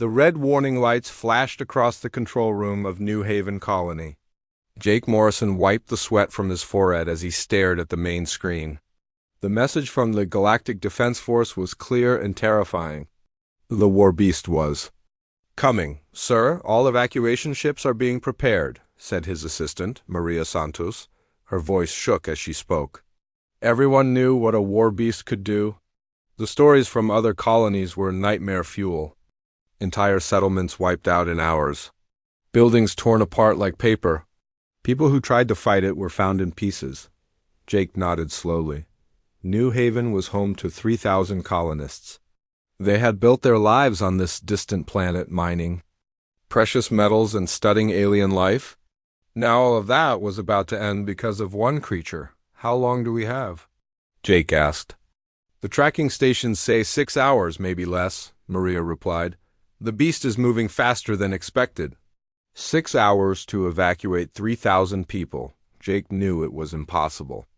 The red warning lights flashed across the control room of New Haven Colony. Jake Morrison wiped the sweat from his forehead as he stared at the main screen. The message from the Galactic Defense Force was clear and terrifying. The Warbeast was. "Coming, sir. All evacuation ships are being prepared," said his assistant, Maria Santos. Her voice shook as she spoke. Everyone knew what a Warbeast could do. The stories from other colonies were nightmare fuel. Entire settlements wiped out in hours. Buildings torn apart like paper. People who tried to fight it were found in pieces. Jake nodded slowly. New Haven was home to 3,000 colonists. They had built their lives on this distant planet, mining precious metals and studying alien life. Now all of that was about to end because of one creature. How long do we have? Jake asked. The tracking stations say 6 hours, maybe less, Maria replied. The beast is moving faster than expected. 6 hours to evacuate 3,000 people. Jake knew it was impossible.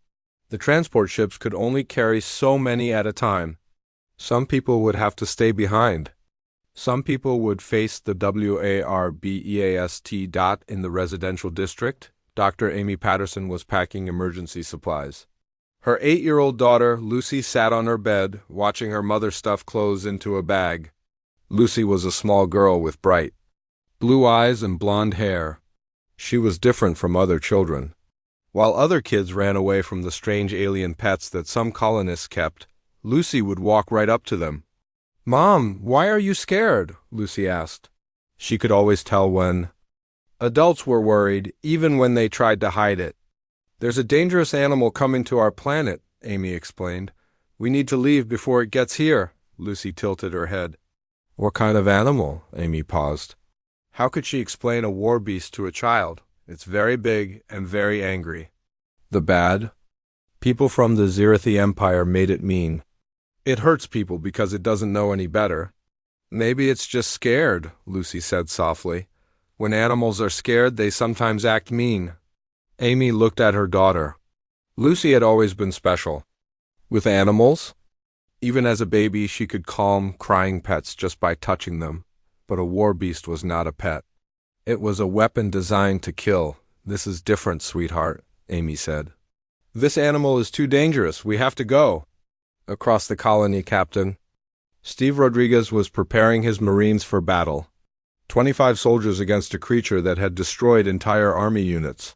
The transport ships could only carry so many at a time. Some people would have to stay behind. Some people would face the Warbeast. In the residential district. Dr. Amy Patterson was packing emergency supplies. Her 8-year-old daughter, Lucy, sat on her bed, watching her mother stuff clothes into a bag. Lucy was a small girl with bright blue eyes and blonde hair. She was different from other children. While other kids ran away from the strange alien pets that some colonists kept, Lucy would walk right up to them. "Mom, why are you scared?" Lucy asked. She could always tell when adults were worried, even when they tried to hide it. "There's a dangerous animal coming to our planet," Amy explained. "We need to leave before it gets here." Lucy tilted her head. "What kind of animal?" Amy paused. How could she explain a warbeast to a child? It's very big and very angry. The bad? People from the Zirithi Empire made it mean. It hurts people because it doesn't know any better. "Maybe it's just scared," Lucy said softly. "When animals are scared, they sometimes act mean." Amy looked at her daughter. Lucy had always been special. With animals? Even as a baby, she could calm crying pets just by touching them. But a warbeast was not a pet. It was a weapon designed to kill. "This is different, sweetheart," Amy said. "This animal is too dangerous. We have to go." Across the colony, Captain. Steve Rodriguez was preparing his Marines for battle. 25 soldiers against a creature that had destroyed entire army units.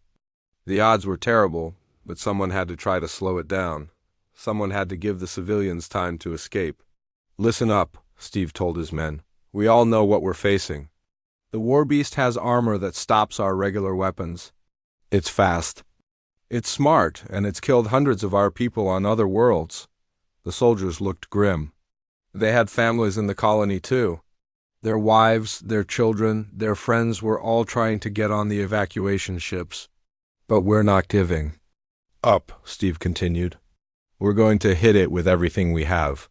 The odds were terrible, but someone had to try to slow it down. Someone had to give the civilians time to escape. "Listen up," Steve told his men. "We all know what we're facing. The Warbeast has armor that stops our regular weapons. It's fast. It's smart, and it's killed hundreds of our people on other worlds." The soldiers looked grim. They had families in the colony too. Their wives, their children, their friends were all trying to get on the evacuation ships. "But we're not giving up," Steve continued. "We're going to hit it with everything we have.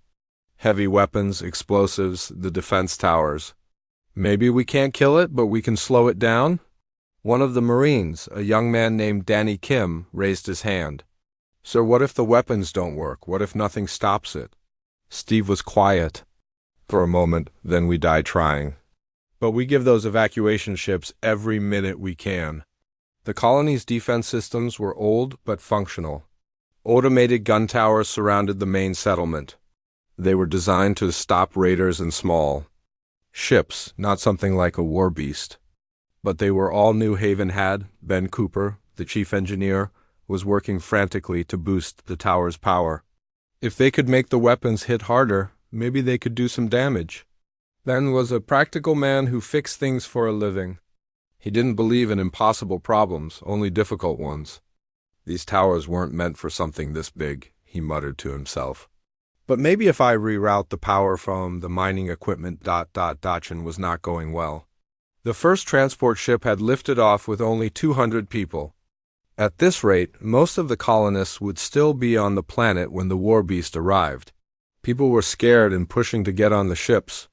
Heavy weapons, explosives, the defense towers. Maybe we can't kill it, but we can slow it down?" One of the Marines, a young man named Danny Kim, raised his hand. "Sir, what if the weapons don't work? What if nothing stops it?" Steve was quiet for a moment, then "We die trying. But we give those evacuation ships every minute we can." The colony's defense systems were old but functional. Automated gun towers surrounded the main settlement. They were designed to stop raiders and small ships, not something like a warbeast. But they were all New Haven had. Ben Cooper, the chief engineer, was working frantically to boost the tower's power. If they could make the weapons hit harder, maybe they could do some damage. Ben was a practical man who fixed things for a living. He didn't believe in impossible problems, only difficult ones. "These towers weren't meant for something this big," he muttered to himself. "But maybe if I reroute the power from the mining equipment. Dodgen was not going well. The first transport ship had lifted off with only 200 people. At this rate, most of the colonists would still be on the planet when the Warbeast arrived. People were scared and pushing to get on the ships.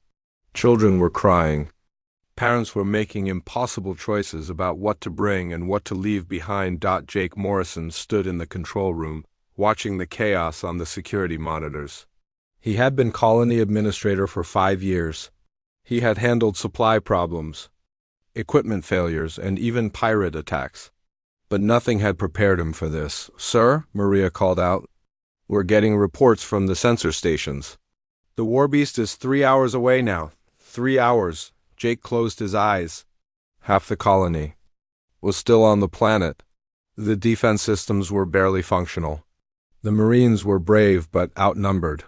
Children were crying. Parents were making impossible choices about what to bring and what to leave behind. Jake Morrison stood in the control room, watching the chaos on the security monitors. He had been colony administrator for 5 years. He had handled supply problems, equipment failures, and even pirate attacks. But nothing had prepared him for this. "Sir," Maria called out, "we're getting reports from the sensor stations. The Warbeast is 3 hours away now." 3 hours. Jake closed his eyes. Half the colony was still on the planet. The defense systems were barely functional. The Marines were brave but outnumbered.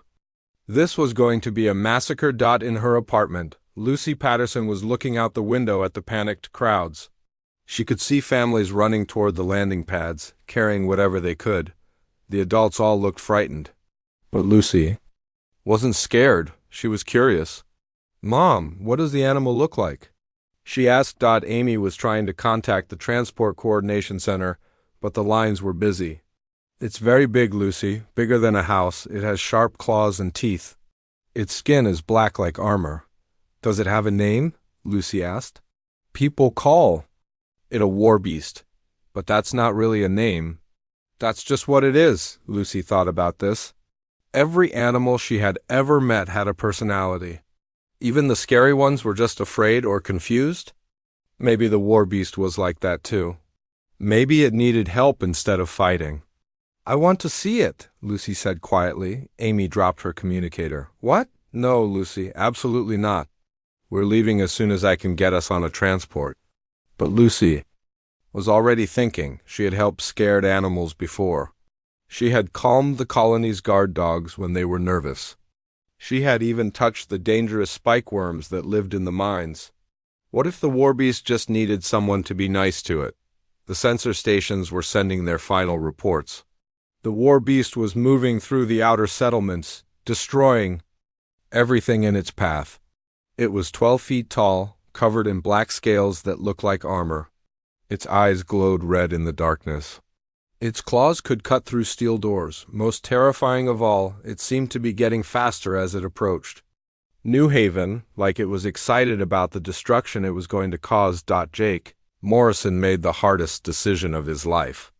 This was going to be a massacre. In her apartment, Lucy Patterson was looking out the window at the panicked crowds. She could see families running toward the landing pads, carrying whatever they could. The adults all looked frightened. But Lucy wasn't scared. She was curious. "Mom, what does the animal look like?" she asked. Amy was trying to contact the Transport Coordination Center, but the lines were busy. "It's very big, Lucy, bigger than a house. It has sharp claws and teeth. Its skin is black like armor." "Does it have a name?" Lucy asked. "People call it a Warbeast, but that's not really a name." "That's just what it is." Lucy thought about this. Every animal she had ever met had a personality. Even the scary ones were just afraid or confused. Maybe the Warbeast was like that too. Maybe it needed help instead of fighting. "I want to see it," Lucy said quietly. Amy dropped her communicator. "What?" "No, Lucy, absolutely not. We're leaving as soon as I can get us on a transport." But Lucy was already thinking. She had helped scared animals before. She had calmed the colony's guard dogs when they were nervous. She had even touched the dangerous spike worms that lived in the mines. What if the Warbeast just needed someone to be nice to it? The sensor stations were sending their final reports. The Warbeast was moving through the outer settlements, destroying everything in its path. It was 12 feet tall, covered in black scales that looked like armor. Its eyes glowed red in the darkness. Its claws could cut through steel doors. Most terrifying of all, it seemed to be getting faster as it approached. New Haven, like it was excited about the destruction it was going to cause. Jake Morrison made the hardest decision of his life.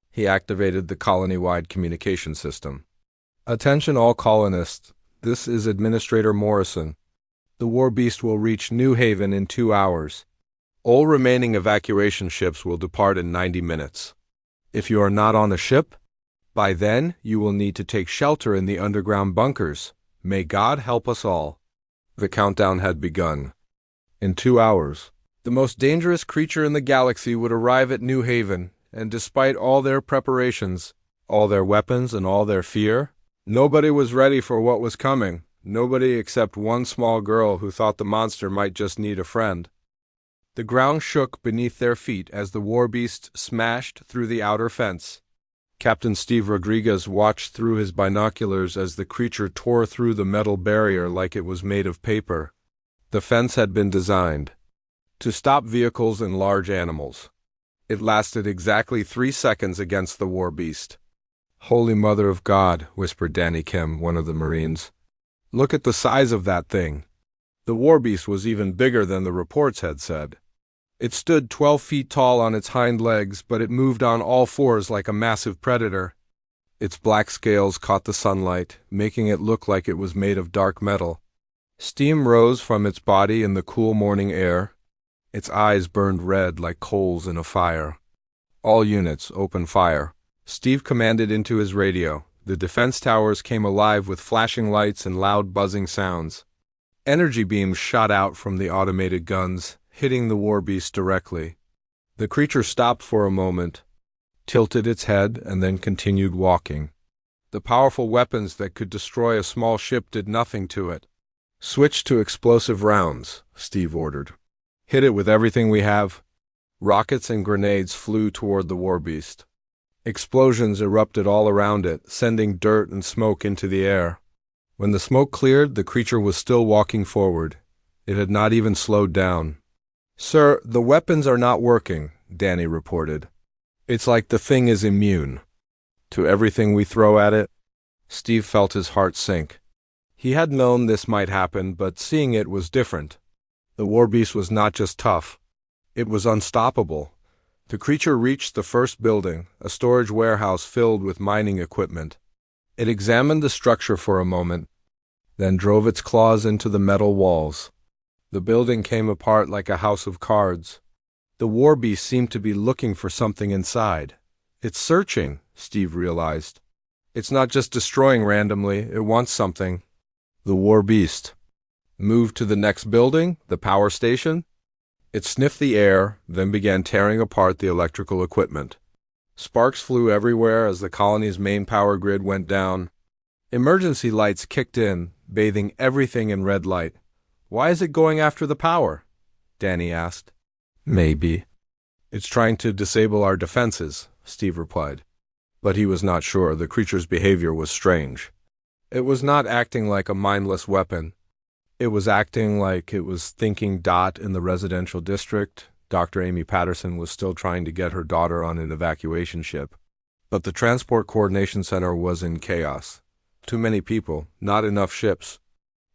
He activated the colony-wide communication system. "Attention all colonists. This is Administrator Morrison. The Warbeast will reach New Haven in 2 hours. All remaining evacuation ships will depart in 90 minutes. If you are not on a ship, by then you will need to take shelter in the underground bunkers. May God help us all." The countdown had begun. In 2 hours, the most dangerous creature in the galaxy would arrive at New Haven, and despite all their preparations, all their weapons and all their fear, nobody was ready for what was coming. Nobody except one small girl who thought the monster might just need a friend. The ground shook beneath their feet as the Warbeast smashed through the outer fence. Captain Steve Rodriguez watched through his binoculars as the creature tore through the metal barrier like it was made of paper. The fence had been designed to stop vehicles and large animals. It lasted exactly 3 seconds against the Warbeast. "Holy Mother of God," whispered Danny Kim, one of the Marines. "Look at the size of that thing." The Warbeast was even bigger than the reports had said. It stood 12 feet tall on its hind legs, but it moved on all fours like a massive predator. Its black scales caught the sunlight, making it look like it was made of dark metal. Steam rose from its body in the cool morning air. Its eyes burned red like coals in a fire. "All units, open fire," Steve commanded into his radio. The defense towers came alive with flashing lights and loud buzzing sounds. Energy beams shot out from the automated guns, hitting the Warbeast directly. The creature stopped for a moment, tilted its head, and then continued walking. The powerful weapons that could destroy a small ship did nothing to it. "Switch to explosive rounds," Steve ordered. "Hit it with everything we have." Rockets and grenades flew toward the Warbeast. Explosions erupted all around it, sending dirt and smoke into the air. When the smoke cleared, the creature was still walking forward. It had not even slowed down. "Sir, the weapons are not working," Danny reported. "It's like the thing is immune to everything we throw at it." Steve felt his heart sink. He had known this might happen, but seeing it was different. The Warbeast was not just tough. It was unstoppable. The creature reached the first building, a storage warehouse filled with mining equipment. It examined the structure for a moment, then drove its claws into the metal walls. The building came apart like a house of cards. The Warbeast seemed to be looking for something inside. It's searching, Steve realized. It's not just destroying randomly, it wants something. The Warbeast moved to the next building, the power station. It sniffed the air, then began tearing apart the electrical equipment. Sparks flew everywhere as the colony's main power grid went down. Emergency lights kicked in, bathing everything in red light. Why is it going after the power? Danny asked. Maybe. It's trying to disable our defenses, Steve replied. But he was not sure. The creature's behavior was strange. It was not acting like a mindless weapon. It was acting like it was thinking. In the residential district, Dr. Amy Patterson was still trying to get her daughter on an evacuation ship. But the Transport Coordination Center was in chaos. Too many people, not enough ships.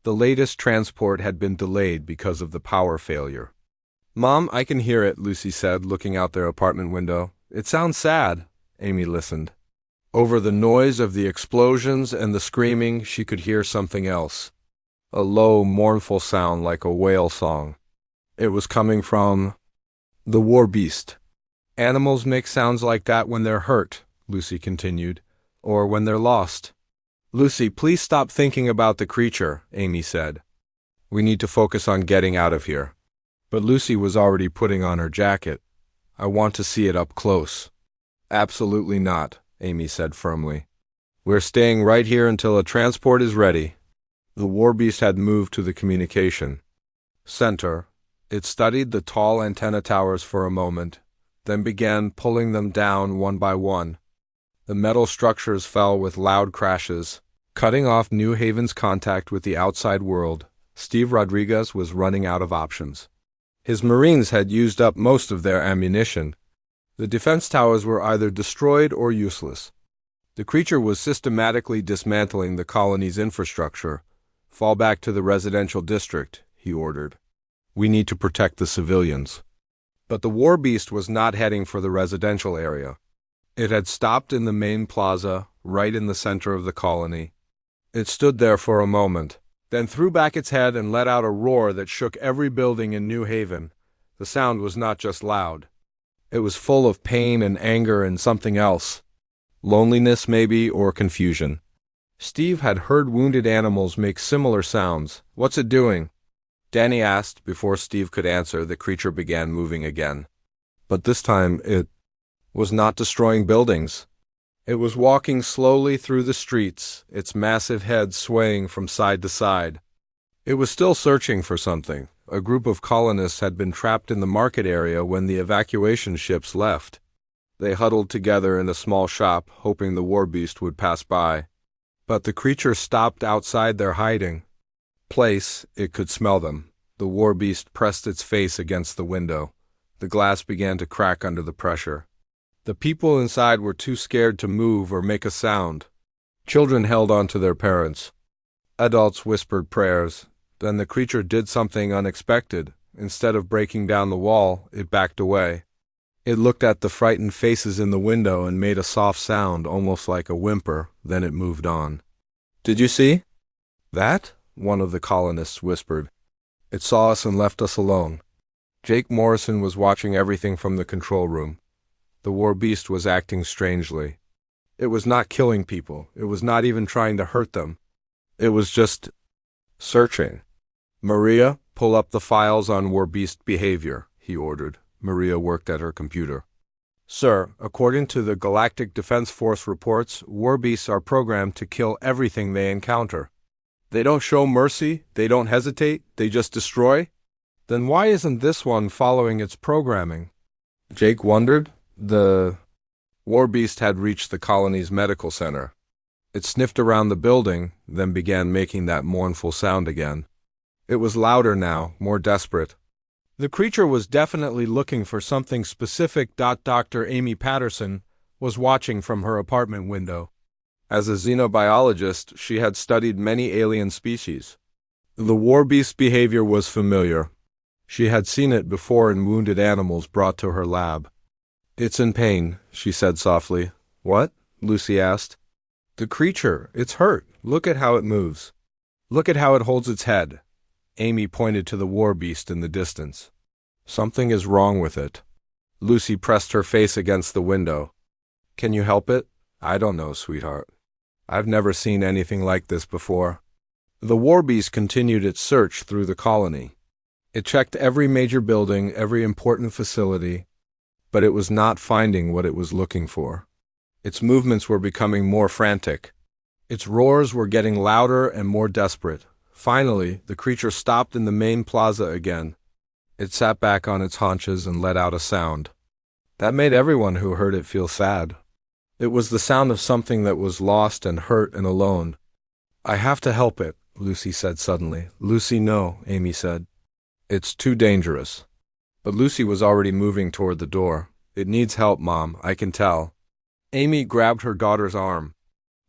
The latest transport had been delayed because of the power failure. Mom, I can hear it, Lucy said, looking out their apartment window. It sounds sad. Amy listened. Over the noise of the explosions and the screaming, she could hear something else. A low, mournful sound like a whale song. It was coming from the Warbeast. Animals make sounds like that when they're hurt, Lucy continued, or when they're lost. Lucy, please stop thinking about the creature, Amy said. We need to focus on getting out of here. But Lucy was already putting on her jacket. I want to see it up close. Absolutely not, Amy said firmly. We're staying right here until a transport is ready. The Warbeast had moved to the communication center. It studied the tall antenna towers for a moment, then began pulling them down one by one. The metal structures fell with loud crashes, cutting off New Haven's contact with the outside world. Steve Rodriguez was running out of options. His Marines had used up most of their ammunition. The defense towers were either destroyed or useless. The creature was systematically dismantling the colony's infrastructure. Fall back to the residential district, he ordered. We need to protect the civilians. But the Warbeast was not heading for the residential area. It had stopped in the main plaza, right in the center of the colony. It stood there for a moment, then threw back its head and let out a roar that shook every building in New Haven. The sound was not just loud. It was full of pain and anger and something else. Loneliness, maybe, or confusion. Steve had heard wounded animals make similar sounds. What's it doing? Danny asked. Before Steve could answer, the creature began moving again. But this time, it was not destroying buildings. It was walking slowly through the streets, its massive head swaying from side to side. It was still searching for something. A group of colonists had been trapped in the market area when the evacuation ships left. They huddled together in a small shop, hoping the Warbeast would pass by. But the creature stopped outside their hiding place. It could smell them. The Warbeast pressed its face against the window. The glass began to crack under the pressure. The people inside were too scared to move or make a sound. Children held on to their parents. Adults whispered prayers. Then the creature did something unexpected. Instead of breaking down the wall, it backed away. It looked at the frightened faces in the window and made a soft sound, almost like a whimper. Then it moved on. Did you see that? One of the colonists whispered. It saw us and left us alone. Jake Morrison was watching everything from the control room. The Warbeast was acting strangely. It was not killing people. It was not even trying to hurt them. It was just searching. Maria, pull up the files on Warbeast behavior, he ordered. Maria worked at her computer. Sir, according to the Galactic Defense Force reports, Warbeasts are programmed to kill everything they encounter. They don't show mercy, they don't hesitate, they just destroy? Then why isn't this one following its programming? Jake wondered. The Warbeast had reached the colony's medical center. It sniffed around the building, then began making that mournful sound again. It was louder now, more desperate. The creature was definitely looking for something specific. Dr. Amy Patterson was watching from her apartment window. As a xenobiologist, she had studied many alien species. The Warbeast's behavior was familiar. She had seen it before in wounded animals brought to her lab. It's in pain, she said softly. What? Lucy asked. The creature, it's hurt. Look at how it moves. Look at how it holds its head. Amy pointed to the Warbeast in the distance. Something is wrong with it. Lucy pressed her face against the window. Can you help it? I don't know, sweetheart. I've never seen anything like this before. The Warbeast continued its search through the colony. It checked every major building, every important facility, but it was not finding what it was looking for. Its movements were becoming more frantic. Its roars were getting louder and more desperate. Finally, the creature stopped in the main plaza again. It sat back on its haunches and let out a sound. That made everyone who heard it feel sad. It was the sound of something that was lost and hurt and alone. I have to help it, Lucy said suddenly. Lucy, no, Amy said. It's too dangerous. But Lucy was already moving toward the door. It needs help, Mom, I can tell. Amy grabbed her daughter's arm.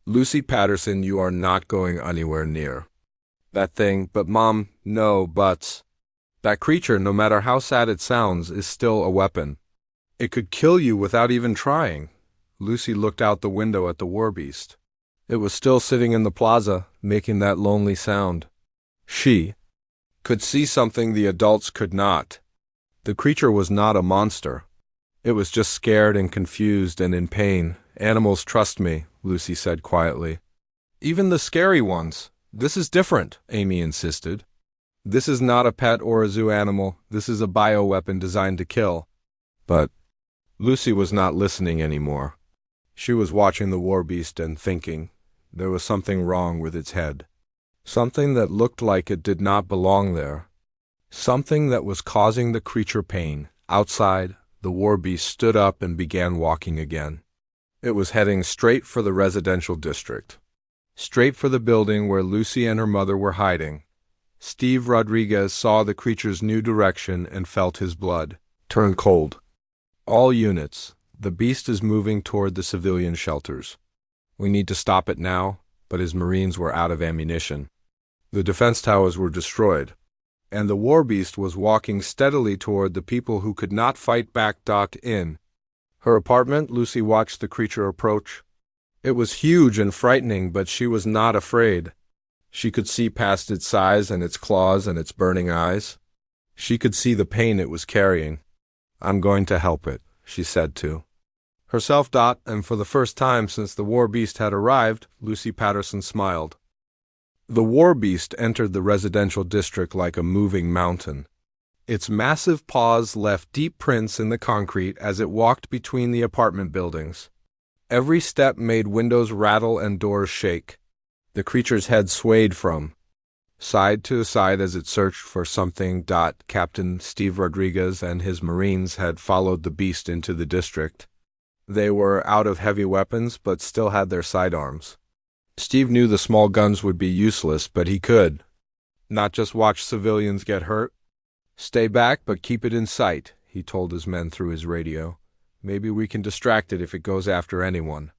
Lucy Patterson, you are not going anywhere near that thing. But Mom, no buts. That creature, no matter how sad it sounds, is still a weapon. It could kill you without even trying. Lucy looked out the window at the Warbeast. It was still sitting in the plaza, making that lonely sound. She could see something the adults could not. The creature was not a monster. It was just scared and confused and in pain. Animals trust me, Lucy said quietly. Even the scary ones. This is different, Amy insisted. This is not a pet or a zoo animal. This is a bioweapon designed to kill. But Lucy was not listening anymore. She was watching the Warbeast and thinking. There was something wrong with its head. Something that looked like it did not belong there. Something that was causing the creature pain. Outside, the Warbeast stood up and began walking again. It was heading straight for the residential district. Straight for the building where Lucy and her mother were hiding. Steve Rodriguez saw the creature's new direction and felt his blood turn cold. All units, the beast is moving toward the civilian shelters. We need to stop it now, but his Marines were out of ammunition. The defense towers were destroyed, and the Warbeast was walking steadily toward the people who could not fight back. In her apartment, Lucy watched the creature approach. It was huge and frightening, but she was not afraid. She could see past its size and its claws and its burning eyes. She could see the pain it was carrying. I'm going to help it, she said to herself. And for the first time since the Warbeast had arrived, Lucy Patterson smiled. The Warbeast entered the residential district like a moving mountain. Its massive paws left deep prints in the concrete as it walked between the apartment buildings. Every step made windows rattle and doors shake. The creature's head swayed from side to side as it searched for something. Captain Steve Rodriguez and his Marines had followed the beast into the district. They were out of heavy weapons but still had their sidearms. Steve knew the small guns would be useless, but he could not just watch civilians get hurt. Stay back, but keep it in sight, he told his men through his radio. Maybe we can distract it if it goes after anyone.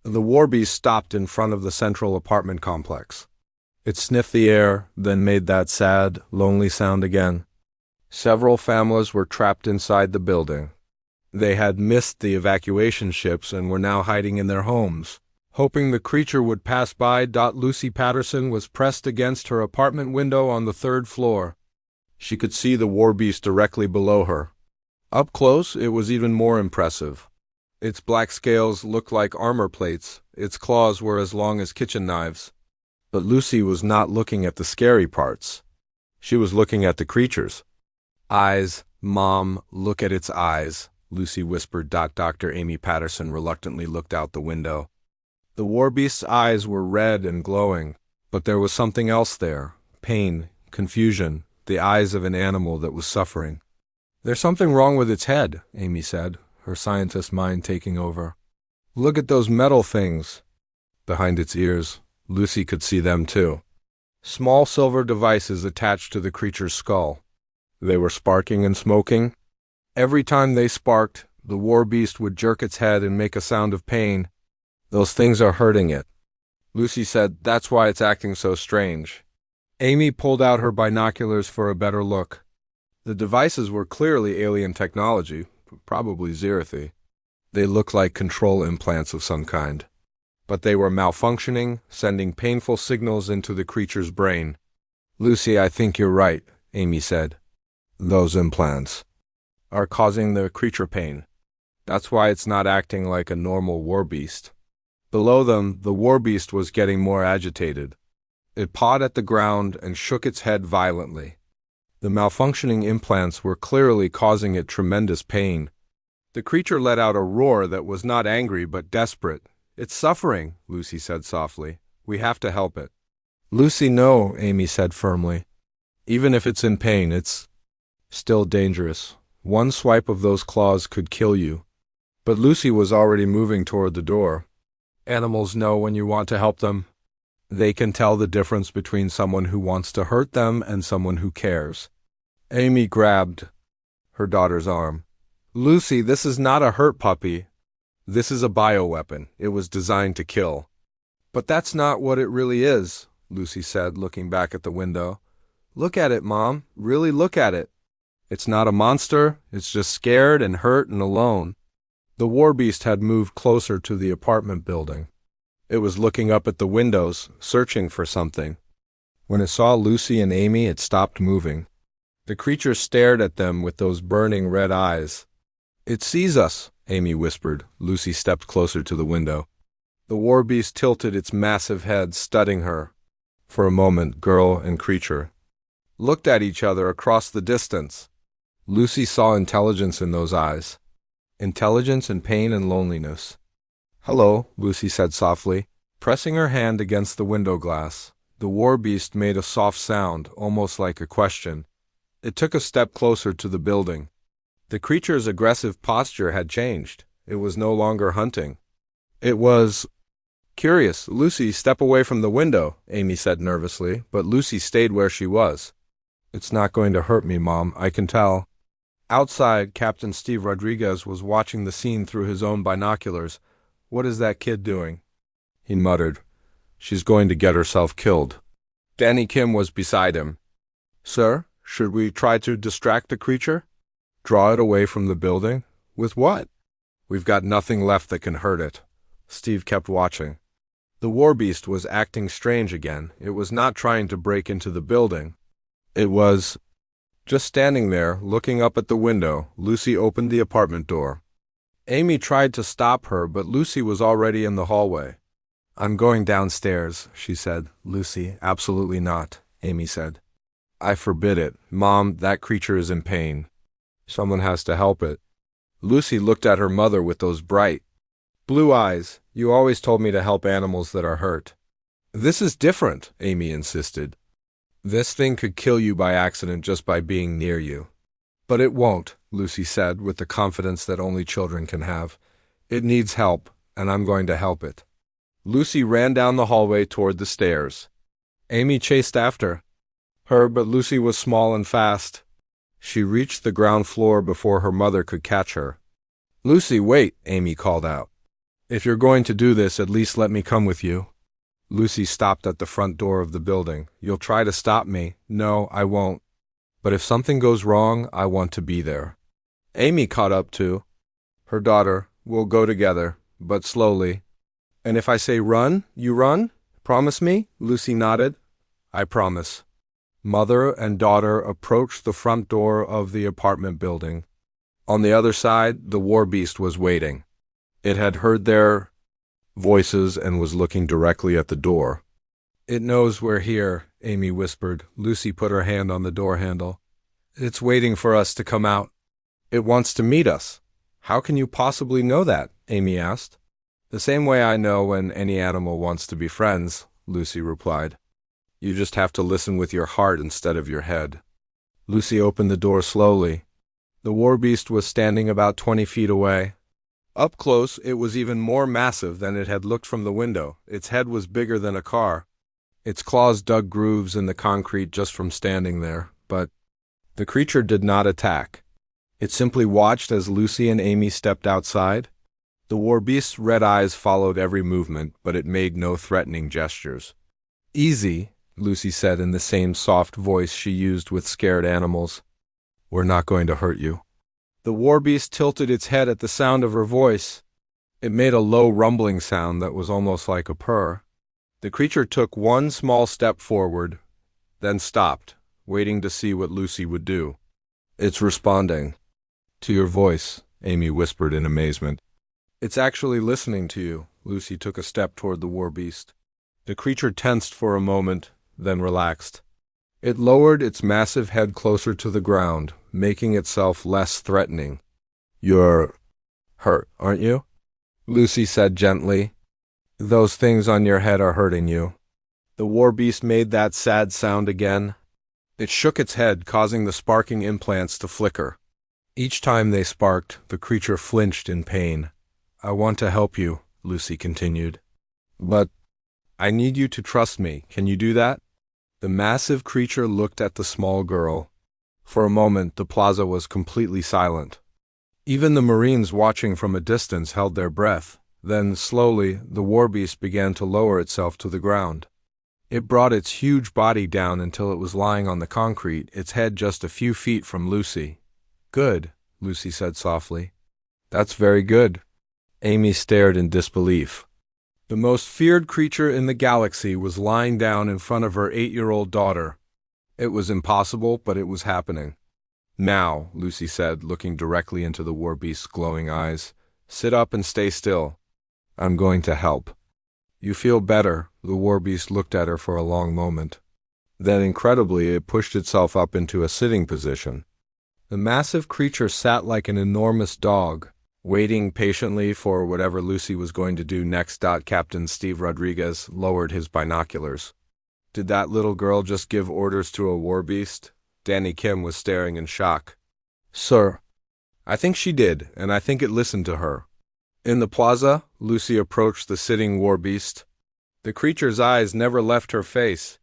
The Warbeast stopped in front of the central apartment complex. It sniffed the air, then made that sad, lonely sound again. Several families were trapped inside the building. They had missed the evacuation ships and were now hiding in their homes, hoping the creature would pass by. Lucy Patterson was pressed against her apartment window on the third floor. She could see the Warbeast directly below her. Up close, it was even more impressive. Its black scales looked like armor plates. Its claws were as long as kitchen knives. But Lucy was not looking at the scary parts. She was looking at the creature's eyes. Mom, look at its eyes, Lucy whispered. Dr. Amy Patterson reluctantly looked out the window. The Warbeast's eyes were red and glowing, but there was something else there. Pain, confusion, the eyes of an animal that was suffering. There's something wrong with its head, Amy said, her scientist mind taking over. Look at those metal things behind its ears. Lucy could see them too. Small silver devices attached to the creature's skull. They were sparking and smoking. Every time they sparked, the Warbeast would jerk its head and make a sound of pain. Those things are hurting it. Lucy said, that's why it's acting so strange. Amy pulled out her binoculars for a better look. The devices were clearly alien technology, probably Xerathi. They looked like control implants of some kind. But they were malfunctioning, sending painful signals into the creature's brain. Lucy, I think you're right, Amy said. Those implants are causing the creature pain. That's why it's not acting like a normal warbeast. Below them, the warbeast was getting more agitated. It pawed at the ground and shook its head violently. The malfunctioning implants were clearly causing it tremendous pain. The creature let out a roar that was not angry but desperate. It's suffering, Lucy said softly. We have to help it. Lucy, no, Amy said firmly. Even if it's in pain, it's still dangerous. One swipe of those claws could kill you. But Lucy was already moving toward the door. Animals know when you want to help them. They can tell the difference between someone who wants to hurt them and someone who cares. Amy grabbed her daughter's arm. Lucy, this is not a hurt puppy. This is a bioweapon. It was designed to kill. But that's not what it really is, Lucy said, looking back at the window. Look at it, Mom. Really look at it. It's not a monster. It's just scared and hurt and alone. The warbeast had moved closer to the apartment building. It was looking up at the windows, searching for something. When it saw Lucy and Amy, it stopped moving. The creature stared at them with those burning red eyes. It sees us, Amy whispered. Lucy stepped closer to the window. The warbeast tilted its massive head, studying her. For a moment, girl and creature looked at each other across the distance. Lucy saw intelligence in those eyes. Intelligence and pain and loneliness. Hello, Lucy said softly, pressing her hand against the window glass. The warbeast made a soft sound, almost like a question. It took a step closer to the building. The creature's aggressive posture had changed. It was no longer hunting. It was curious. Lucy, step away from the window, Amy said nervously, but Lucy stayed where she was. It's not going to hurt me, Mom, I can tell. Outside, Captain Steve Rodriguez was watching the scene through his own binoculars. What is that kid doing? He muttered. She's going to get herself killed. Danny Kim was beside him. Sir, should we try to distract the creature? Draw it away from the building? With what? We've got nothing left that can hurt it. Steve kept watching. The warbeast was acting strange again. It was not trying to break into the building. It was just standing there, looking up at the window. Lucy opened the apartment door. Amy tried to stop her, but Lucy was already in the hallway. I'm going downstairs, she said. Lucy, absolutely not, Amy said. I forbid it. Mom, that creature is in pain. Someone has to help it. Lucy looked at her mother with those bright blue eyes. You always told me to help animals that are hurt. This is different, Amy insisted. This thing could kill you by accident just by being near you. But it won't, Lucy said with the confidence that only children can have. It needs help, and I'm going to help it. Lucy ran down the hallway toward the stairs. Amy chased after her, but Lucy was small and fast. She reached the ground floor before her mother could catch her. Lucy, wait, Amy called out. If you're going to do this, at least let me come with you. Lucy stopped at the front door of the building. You'll try to stop me. No, I won't. But if something goes wrong, I want to be there. Amy caught up to her daughter. We'll go together, but slowly. And if I say run, you run? Promise me? Lucy nodded. I promise. Mother and daughter approached the front door of the apartment building. On the other side, the warbeast was waiting. It had heard their voices and was looking directly at the door. It knows we're here, Amy whispered. Lucy put her hand on the door handle. It's waiting for us to come out. It wants to meet us. How can you possibly know that? Amy asked. The same way I know when any animal wants to be friends, Lucy replied. You just have to listen with your heart instead of your head. Lucy opened the door slowly. The warbeast was standing about 20 feet away. Up close, it was even more massive than it had looked from the window. Its head was bigger than a car. Its claws dug grooves in the concrete just from standing there, but the creature did not attack. It simply watched as Lucy and Amy stepped outside. The warbeast's red eyes followed every movement, but it made no threatening gestures. Easy, Lucy said in the same soft voice she used with scared animals. We're not going to hurt you. The warbeast tilted its head at the sound of her voice. It made a low rumbling sound that was almost like a purr. The creature took one small step forward. then stopped, waiting to see what Lucy would do. "It's responding to your voice," Amy whispered in amazement. "It's actually listening to you." Lucy took a step toward the Warbeast. The creature tensed for a moment, then relaxed. It lowered its massive head closer to the ground, making itself less threatening. "You're hurt, aren't you?" Lucy said gently. "Those things on your head are hurting you." The Warbeast made that sad sound again. It shook its head, causing the sparking implants to flicker. Each time they sparked, the creature flinched in pain. "I want to help you," Lucy continued. "But I need you to trust me. Can you do that?" The massive creature looked at the small girl. For a moment, the plaza was completely silent. Even the Marines watching from a distance held their breath. Then, slowly, the Warbeast began to lower itself to the ground. It brought its huge body down until it was lying on the concrete, its head just a few feet from Lucy. "Good," Lucy said softly. "That's very good." Amy stared in disbelief. The most feared creature in the galaxy was lying down in front of her 8-year-old daughter. It was impossible, but it was happening. "Now," Lucy said, looking directly into the Warbeast's glowing eyes, "sit up and stay still. I'm going to help." "You feel better?" The Warbeast looked at her for a long moment. Then, incredibly, it pushed itself up into a sitting position. The massive creature sat like an enormous dog, waiting patiently for whatever Lucy was going to do next. Captain Steve Rodriguez lowered his binoculars. "Did that little girl just give orders to a Warbeast?" Danny Kim was staring in shock. "Sir, I think she did, and I think it listened to her." In the plaza, Lucy approached the sitting Warbeast. The creature's eyes never left her face.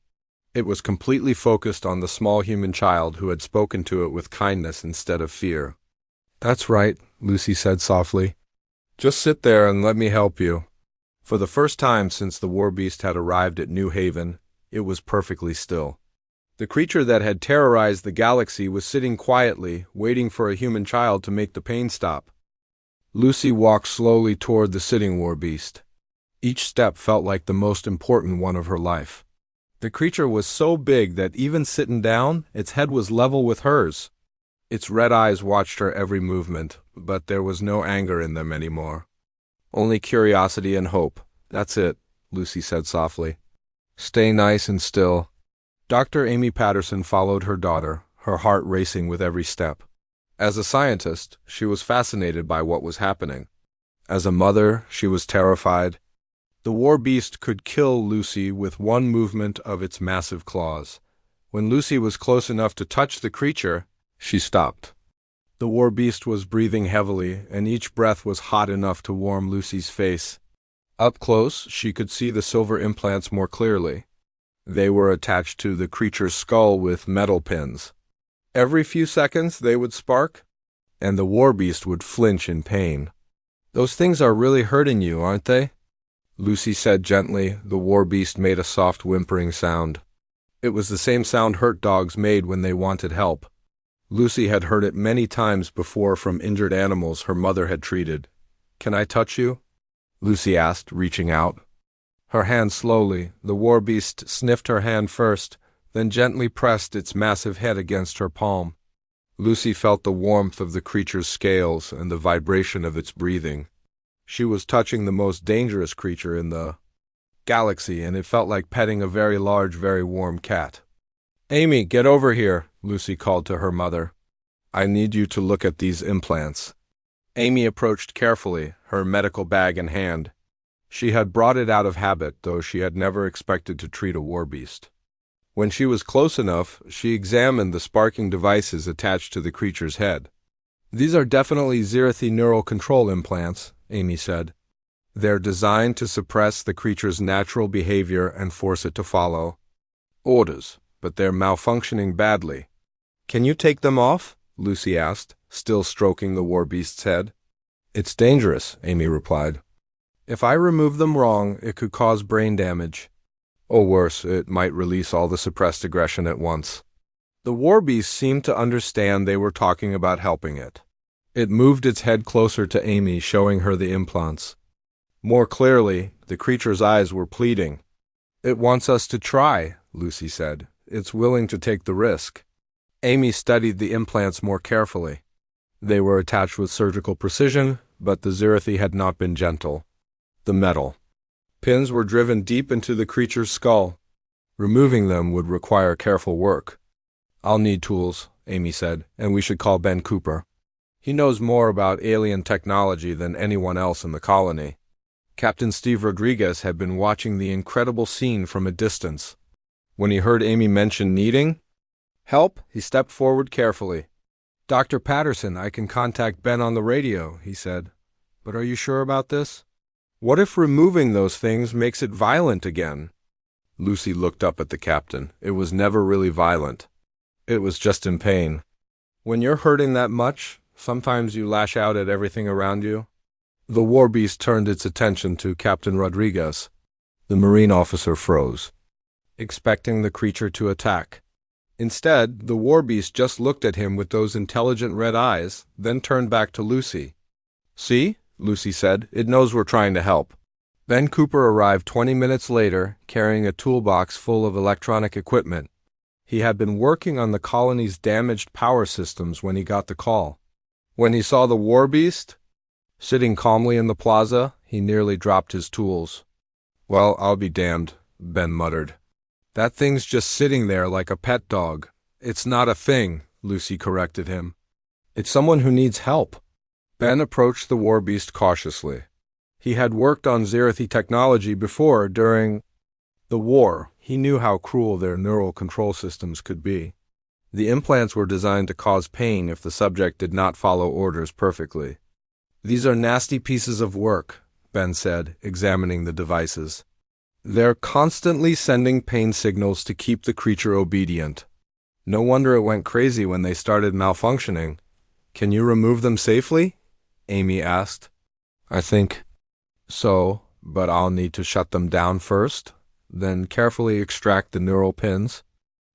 It was completely focused on the small human child who had spoken to it with kindness instead of fear. "That's right," Lucy said softly. "Just sit there and let me help you." For the first time since the Warbeast had arrived at New Haven, it was perfectly still. The creature that had terrorized the galaxy was sitting quietly, waiting for a human child to make the pain stop. Lucy walked slowly toward the sitting Warbeast. Each step felt like the most important one of her life. The creature was so big that even sitting down, its head was level with hers. Its red eyes watched her every movement, but there was no anger in them anymore. Only curiosity and hope. "That's it," Lucy said softly. "Stay nice and still." Dr. Amy Patterson followed her daughter, her heart racing with every step. As a scientist, she was fascinated by what was happening. As a mother, she was terrified. The Warbeast could kill Lucy with one movement of its massive claws. When Lucy was close enough to touch the creature, she stopped. The Warbeast was breathing heavily, and each breath was hot enough to warm Lucy's face. Up close, she could see the silver implants more clearly. They were attached to the creature's skull with metal pins. Every few seconds they would spark, and the Warbeast would flinch in pain. "Those things are really hurting you, aren't they?" Lucy said gently. The Warbeast made a soft whimpering sound. It was the same sound hurt dogs made when they wanted help. Lucy had heard it many times before from injured animals her mother had treated. "Can I touch you?" Lucy asked, reaching out. Her hand slowly. The Warbeast sniffed her hand first, then gently pressed its massive head against her palm. Lucy felt the warmth of the creature's scales and the vibration of its breathing. She was touching the most dangerous creature in the galaxy, and it felt like petting a very large, very warm cat. "Amy, get over here," Lucy called to her mother. "I need you to look at these implants." Amy approached carefully, her medical bag in hand. She had brought it out of habit, though she had never expected to treat a Warbeast. When she was close enough, she examined the sparking devices attached to the creature's head. "These are definitely Xerathi neural control implants," Amy said. "They're designed to suppress the creature's natural behavior and force it to follow orders, but they're malfunctioning badly." "Can you take them off?" Lucy asked, still stroking the Warbeast's head. "It's dangerous," Amy replied. "If I remove them wrong, it could cause brain damage. Or worse, it might release all the suppressed aggression at once." The Warbeast seemed to understand they were talking about helping it. It moved its head closer to Amy, showing her the implants. More clearly, the creature's eyes were pleading. "It wants us to try," Lucy said. it's willing to take the risk. Amy studied the implants more carefully. They were attached with surgical precision, but the Zirathi had not been gentle. The metal pins were driven deep into the creature's skull. Removing them would require careful work. "I'll need tools," Amy said, "and we should call Ben Cooper. He knows more about alien technology than anyone else in the colony." Captain Steve Rodriguez had been watching the incredible scene from a distance. When he heard Amy mention needing help, he stepped forward carefully. "Dr. Patterson, I can contact Ben on the radio," he said. "But are you sure about this? What if removing those things makes it violent again?" Lucy looked up at the captain. "It was never really violent. It was just in pain. When you're hurting that much, sometimes you lash out at everything around you." The Warbeast turned its attention to Captain Rodriguez. The Marine officer froze, expecting the creature to attack. Instead, the Warbeast just looked at him with those intelligent red eyes, then turned back to Lucy. "See?" Lucy said. "It knows we're trying to help." Ben Cooper arrived 20 minutes later, carrying a toolbox full of electronic equipment. He had been working on the colony's damaged power systems when he got the call. When he saw the Warbeast sitting calmly in the plaza, he nearly dropped his tools. "Well, I'll be damned," Ben muttered. "That thing's just sitting there like a pet dog." "It's not a thing," Lucy corrected him. "It's someone who needs help." Ben approached the Warbeast cautiously. He had worked on Zirathi technology before during the war. He knew how cruel their neural control systems could be. The implants were designed to cause pain if the subject did not follow orders perfectly. "These are nasty pieces of work," Ben said, examining the devices. "They're constantly sending pain signals to keep the creature obedient. No wonder it went crazy when they started malfunctioning." "Can you remove them safely?" Amy asked. "I think so, but I'll need to shut them down first, then carefully extract the neural pins.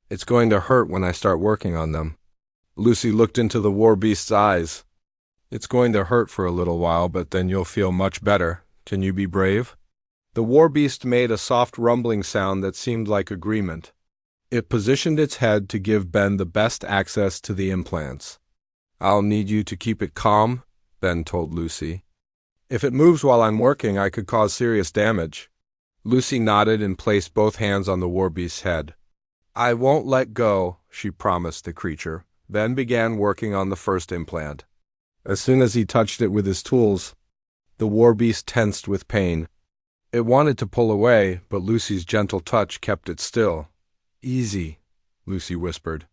It's going to hurt when I start working on them." Lucy looked into the Warbeast's eyes. "It's going to hurt for a little while, but then you'll feel much better. Can you be brave?" The Warbeast made a soft rumbling sound that seemed like agreement. It positioned its head to give Ben the best access to the implants. "I'll need you to keep it calm," Ben told Lucy. "If it moves while I'm working, I could cause serious damage." Lucy nodded and placed both hands on the Warbeast's head. "I won't let go," she promised the creature. Ben began working on the first implant. As soon as he touched it with his tools, the Warbeast tensed with pain. It wanted to pull away, but Lucy's gentle touch kept it still. "Easy," Lucy whispered.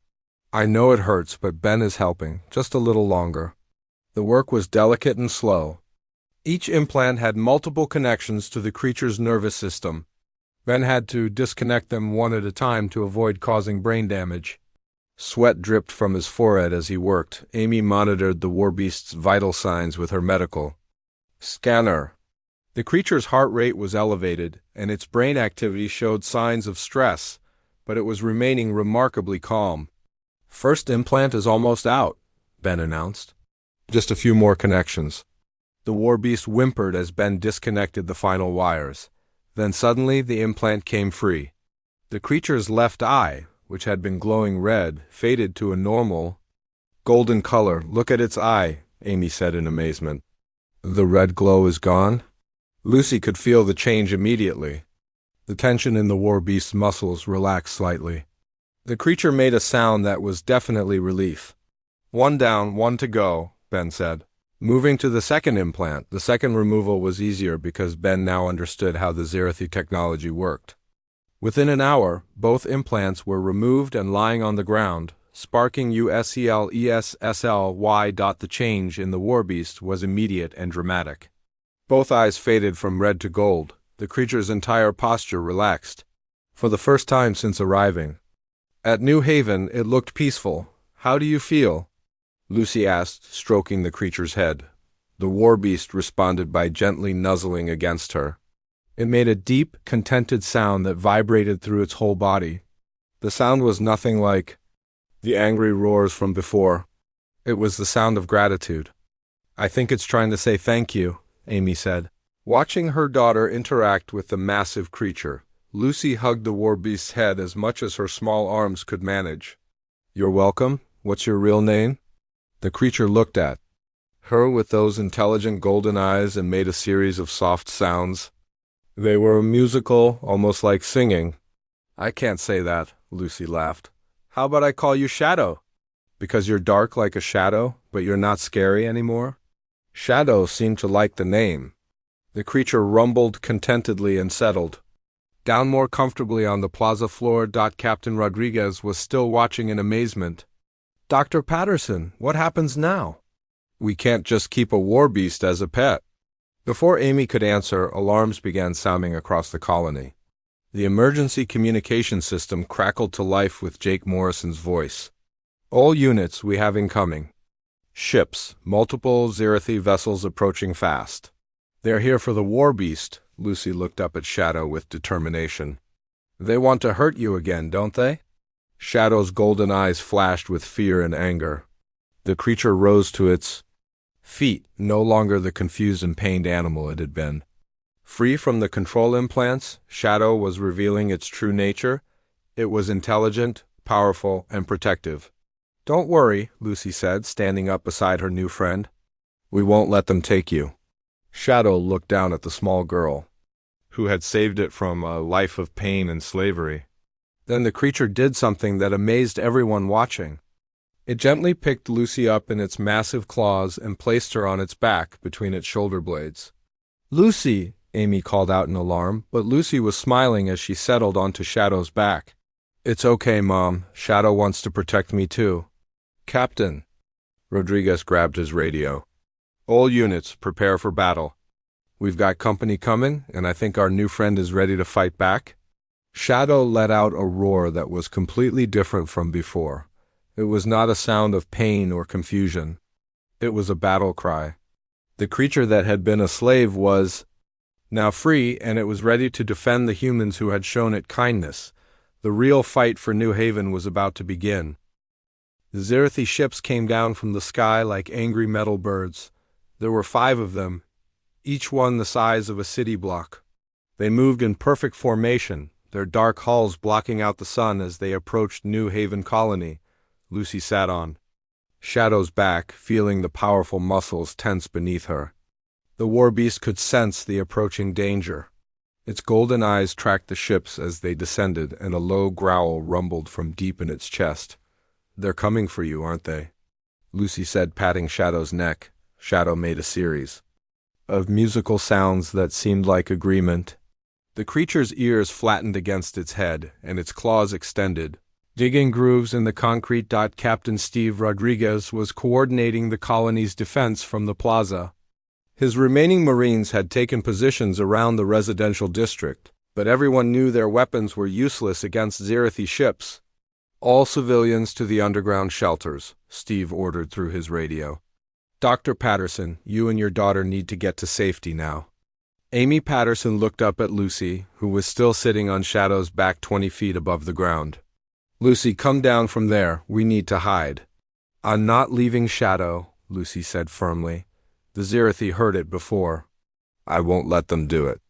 "I know it hurts, but Ben is helping. Just a little longer." The work was delicate and slow. Each implant had multiple connections to the creature's nervous system. Ben had to disconnect them one at a time to avoid causing brain damage. Sweat dripped from his forehead as he worked. Amy monitored the Warbeast's vital signs with her medical scanner. The creature's heart rate was elevated, and its brain activity showed signs of stress, but it was remaining remarkably calm. "First implant is almost out," Ben announced. "Just a few more connections." The Warbeast whimpered as Ben disconnected the final wires. Then suddenly the implant came free. The creature's left eye, which had been glowing red, faded to a normal golden color. "Look at its eye," Amy said in amazement. "The red glow is gone?" Lucy could feel the change immediately. The tension in the Warbeast's muscles relaxed slightly. The creature made a sound that was definitely relief. "One down, one to go," Ben said. Moving to the second implant, the second removal was easier because Ben now understood how the Zirathi technology worked. Within an hour, both implants were removed and lying on the ground, sparking USCLESSLY. The change in the Warbeast was immediate and dramatic. Both eyes faded from red to gold. The creature's entire posture relaxed. For the first time since arriving at New Haven, it looked peaceful. "How do you feel?" Lucy asked, stroking the creature's head. The Warbeast responded by gently nuzzling against her. It made a deep, contented sound that vibrated through its whole body. The sound was nothing like the angry roars from before. It was the sound of gratitude. "I think it's trying to say thank you," Amy said, watching her daughter interact with the massive creature. Lucy hugged the Warbeast's head as much as her small arms could manage. "You're welcome. What's your real name?" The creature looked at her with those intelligent golden eyes and made a series of soft sounds. They were musical, almost like singing. "I can't say that," Lucy laughed. "How about I call you Shadow? Because you're dark like a shadow, but you're not scary anymore?" Shadow seemed to like the name. The creature rumbled contentedly and settled down more comfortably on the plaza floor. Captain Rodriguez was still watching in amazement. "Dr. Patterson, what happens now?" "We can't just keep a warbeast as a pet." Before Amy could answer, alarms began sounding across the colony. The emergency communication system crackled to life with Jake Morrison's voice. "All units, we have incoming ships, multiple Zerathi vessels approaching fast. They're here for the Warbeast." Lucy looked up at Shadow with determination. "They want to hurt you again, don't they?" Shadow's golden eyes flashed with fear and anger. The creature rose to its feet, no longer the confused and pained animal it had been. Free from the control implants, Shadow was revealing its true nature. It was intelligent, powerful, and protective. "Don't worry," Lucy said, standing up beside her new friend. "We won't let them take you." Shadow looked down at the small girl, who had saved it from a life of pain and slavery. Then the creature did something that amazed everyone watching. It gently picked Lucy up in its massive claws and placed her on its back between its shoulder blades. "Lucy!" Amy called out in alarm, but Lucy was smiling as she settled onto Shadow's back. "It's okay, Mom. Shadow wants to protect me too." "Captain." Rodriguez grabbed his radio. "All units, prepare for battle. We've got company coming, and I think our new friend is ready to fight back." Shadow let out a roar that was completely different from before. It was not a sound of pain or confusion. It was a battle cry. The creature that had been a slave was now free, and it was ready to defend the humans who had shown it kindness. The real fight for New Haven was about to begin. The Zerathi ships came down from the sky like angry metal birds. There were 5 of them, each one the size of a city block. They moved in perfect formation, their dark hulls blocking out the sun as they approached New Haven Colony. Lucy sat on Shadow's back, feeling the powerful muscles tense beneath her. The Warbeast could sense the approaching danger. Its golden eyes tracked the ships as they descended, and a low growl rumbled from deep in its chest. "They're coming for you, aren't they?" Lucy said, patting Shadow's neck. Shadow made a series of musical sounds that seemed like agreement. The creature's ears flattened against its head, and its claws extended, digging grooves in the concrete. Captain Steve Rodriguez was coordinating the colony's defense from the plaza. His remaining Marines had taken positions around the residential district, but everyone knew their weapons were useless against Zerathi ships. "All civilians to the underground shelters," Steve ordered through his radio. "Dr. Patterson, you and your daughter need to get to safety now." Amy Patterson looked up at Lucy, who was still sitting on Shadow's back 20 feet above the ground. "Lucy, come down from there. We need to hide." "I'm not leaving Shadow," Lucy said firmly. The Zerathi heard it before. "I won't let them do it."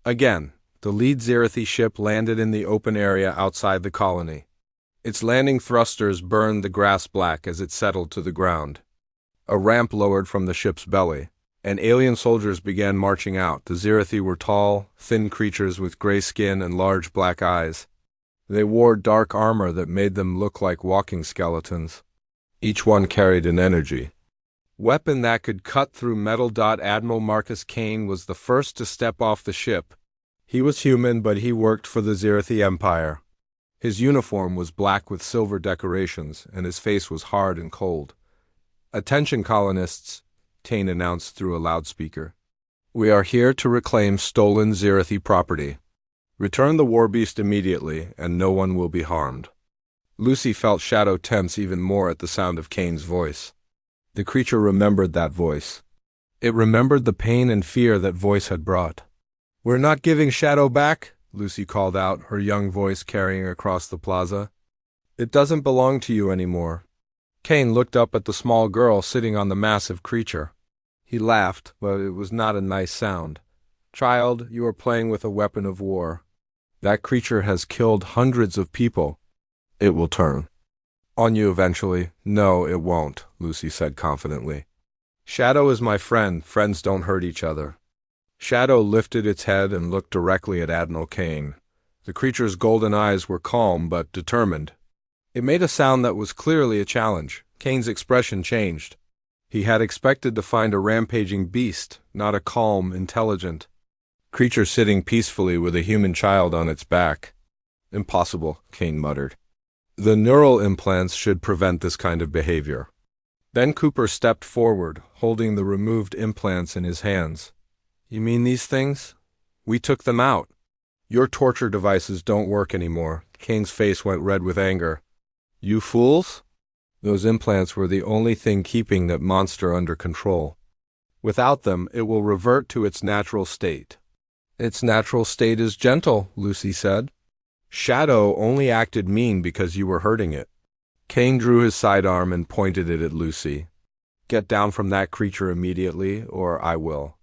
Again, the lead Zerathi ship landed in the open area outside the colony. Its landing thrusters burned the grass black as it settled to the ground. A ramp lowered from the ship's belly, and alien soldiers began marching out. The Zerathi were tall, thin creatures with gray skin and large black eyes. They wore dark armor that made them look like walking skeletons. Each one carried an energy weapon that could cut through metal. Admiral Marcus Kane was the first to step off the ship. He was human, but he worked for the Zerathi Empire. His uniform was black with silver decorations, and his face was hard and cold. "Attention, colonists," Kane announced through a loudspeaker. "We are here to reclaim stolen Zerathi property. Return the Warbeast immediately, and no one will be harmed." Lucy felt Shadow tense even more at the sound of Kane's voice. The creature remembered that voice. It remembered the pain and fear that voice had brought. "We're not giving Shadow back," Lucy called out, her young voice carrying across the plaza. "It doesn't belong to you anymore." Kane looked up at the small girl sitting on the massive creature. He laughed, but it was not a nice sound. "Child, you are playing with a weapon of war. That creature has killed hundreds of people. It will turn on you eventually. No, it won't, Lucy said confidently. Shadow is my friend. Friends don't hurt each other. Shadow lifted its head and looked directly at Admiral Kane. The creature's golden eyes were calm but determined. It made a sound that was clearly a challenge. Kane's expression changed. He had expected to find a rampaging beast, not a calm, intelligent creature sitting peacefully with a human child on its back. Impossible, Kane muttered. The neural implants should prevent this kind of behavior. Then Cooper stepped forward, holding the removed implants in his hands. You mean these things? We took them out. Your torture devices don't work anymore. Kane's face went red with anger. You fools? Those implants were the only thing keeping that monster under control. Without them, it will revert to its natural state. Its natural state is gentle, Lucy said. Shadow only acted mean because you were hurting it. Kane drew his sidearm and pointed it at Lucy. Get down from that creature immediately, or I will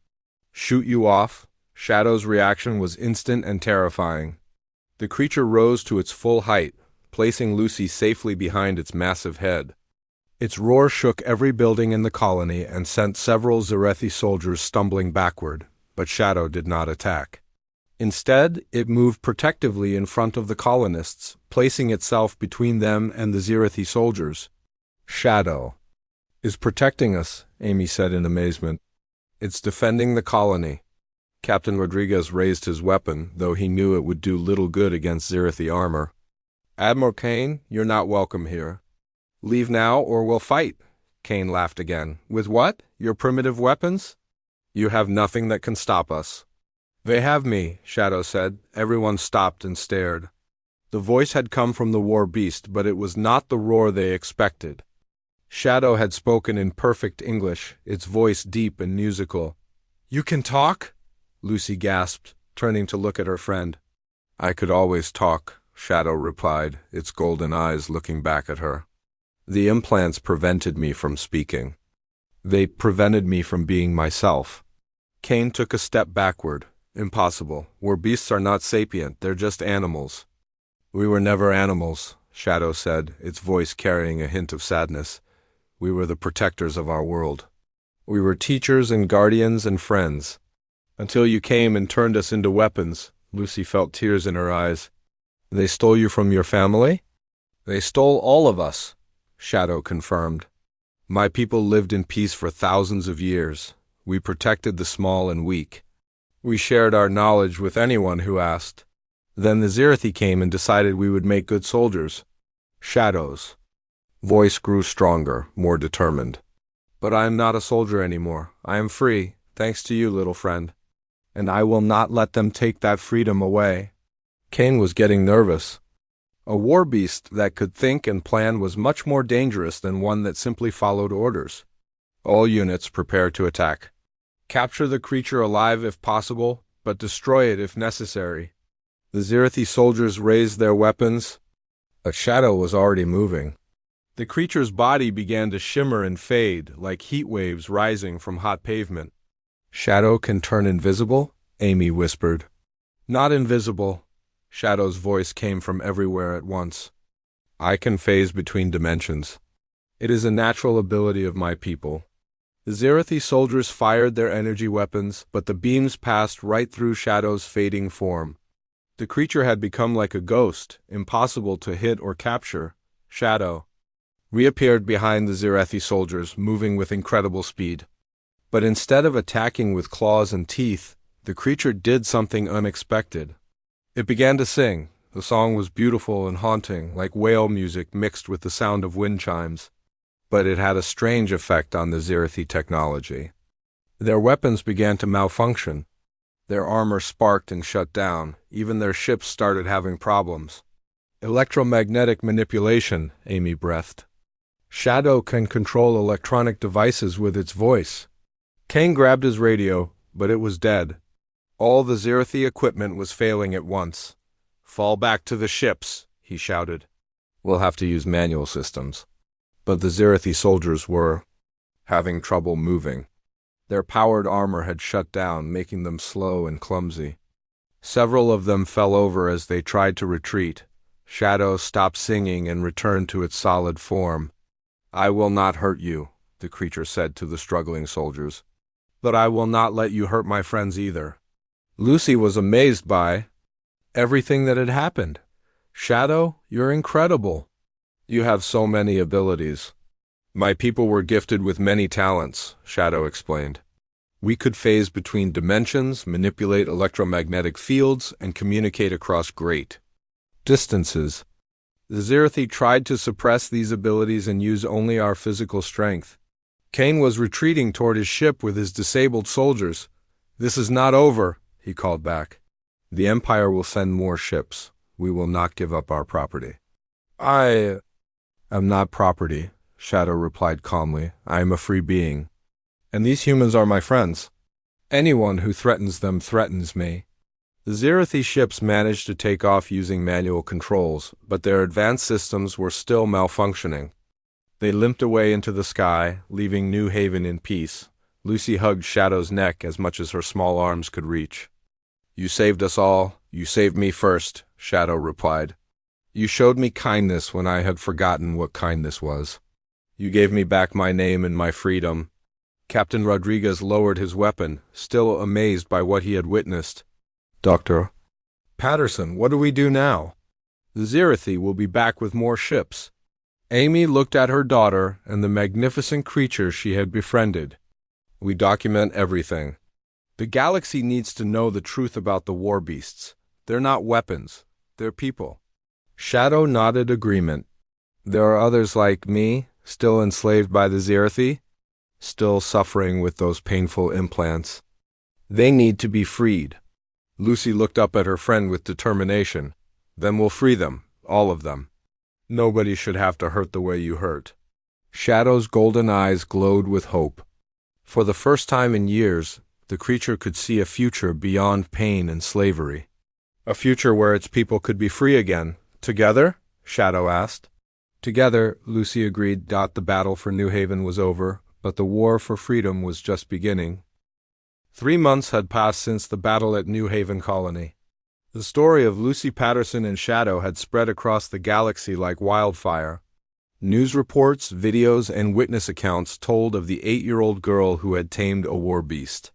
shoot you off. Shadow's reaction was instant and terrifying. The creature rose to its full height, placing Lucy safely behind its massive head. Its roar shook every building in the colony and sent several Zerethi soldiers stumbling backward, but Shadow did not attack. Instead, it moved protectively in front of the colonists, placing itself between them and the Zerethi soldiers. Shadow is protecting us, Amy said in amazement. It's defending the colony. Captain Rodriguez raised his weapon, though he knew it would do little good against Zerethi armor. Admiral Kane, you're not welcome here. Leave now or we'll fight. Kane laughed again. With what? Your primitive weapons? You have nothing that can stop us. They have me, Shadow said. Everyone stopped and stared. The voice had come from the Warbeast, but it was not the roar they expected. Shadow had spoken in perfect English, its voice deep and musical. You can talk? Lucy gasped, turning to look at her friend. I could always talk, Shadow replied, its golden eyes looking back at her. The implants prevented me from speaking. They prevented me from being myself. Kane took a step backward. Impossible. Warbeasts are not sapient, they're just animals. We were never animals, Shadow said, its voice carrying a hint of sadness. We were the protectors of our world. We were teachers and guardians and friends. Until you came and turned us into weapons. Lucy felt tears in her eyes. They stole you from your family? They stole all of us, Shadow confirmed. My people lived in peace for thousands of years. We protected the small and weak. We shared our knowledge with anyone who asked. Then the Zerethi came and decided we would make good soldiers. Shadow's voice grew stronger, more determined. But I am not a soldier anymore. I am free, thanks to you, little friend. And I will not let them take that freedom away. Kane was getting nervous. A warbeast that could think and plan was much more dangerous than one that simply followed orders. All units prepare to attack. Capture the creature alive if possible, but destroy it if necessary. The Zerethi soldiers raised their weapons. A shadow was already moving. The creature's body began to shimmer and fade, like heat waves rising from hot pavement. Shadow can turn invisible? Amy whispered. Not invisible. Shadow's voice came from everywhere at once. I can phase between dimensions. It is a natural ability of my people. The Zerethi soldiers fired their energy weapons, but the beams passed right through Shadow's fading form. The creature had become like a ghost, impossible to hit or capture. Shadow reappeared behind the Zerethi soldiers, moving with incredible speed. But instead of attacking with claws and teeth, the creature did something unexpected. It began to sing. The song was beautiful and haunting, like whale music mixed with the sound of wind chimes. But it had a strange effect on the Zerethi technology. Their weapons began to malfunction. Their armor sparked and shut down. Even their ships started having problems. Electromagnetic manipulation, Amy breathed. Shadow can control electronic devices with its voice. Kane grabbed his radio, but it was dead. All the Zerethi equipment was failing at once. Fall back to the ships, he shouted. We'll have to use manual systems. But the Zerethi soldiers were having trouble moving. Their powered armor had shut down, making them slow and clumsy. Several of them fell over as they tried to retreat. Shadow stopped singing and returned to its solid form. "I will not hurt you," the creature said to the struggling soldiers. "But I will not let you hurt my friends either." Lucy was amazed by everything that had happened. "Shadow, you're incredible. You have so many abilities." "My people were gifted with many talents," Shadow explained. "We could phase between dimensions, manipulate electromagnetic fields, and communicate across great distances. The Zirathi tried to suppress these abilities and use only our physical strength." Kane was retreating toward his ship with his disabled soldiers. "This is not over," he called back. "The Empire will send more ships. We will not give up our property." "I am not property," Shadow replied calmly. "I am a free being. And these humans are my friends. Anyone who threatens them threatens me." The Zirathi ships managed to take off using manual controls, but their advanced systems were still malfunctioning. They limped away into the sky, leaving New Haven in peace. Lucy hugged Shadow's neck as much as her small arms could reach. "You saved us all. You saved me first," Shadow replied. "You showed me kindness when I had forgotten what kindness was. You gave me back my name and my freedom." Captain Rodriguez lowered his weapon, still amazed by what he had witnessed. "Dr. Patterson, what do we do now?" "The Zirathi will be back with more ships." Amy looked at her daughter and the magnificent creature she had befriended. "We document everything. The galaxy needs to know the truth about the Warbeasts. They're not weapons. They're people." Shadow nodded agreement. "There are others like me, still enslaved by the Zirathi, still suffering with those painful implants. They need to be freed." Lucy looked up at her friend with determination. "Then we'll free them, all of them. Nobody should have to hurt the way you hurt." Shadow's golden eyes glowed with hope. For the first time in years, the creature could see a future beyond pain and slavery. A future where its people could be free again. "Together?" Shadow asked. "Together," Lucy agreed. The battle for New Haven was over, but the war for freedom was just beginning. 3 months had passed since the battle at New Haven Colony. The story of Lucy Patterson and Shadow had spread across the galaxy like wildfire. News reports, videos, and witness accounts told of the 8-year-old girl who had tamed a warbeast.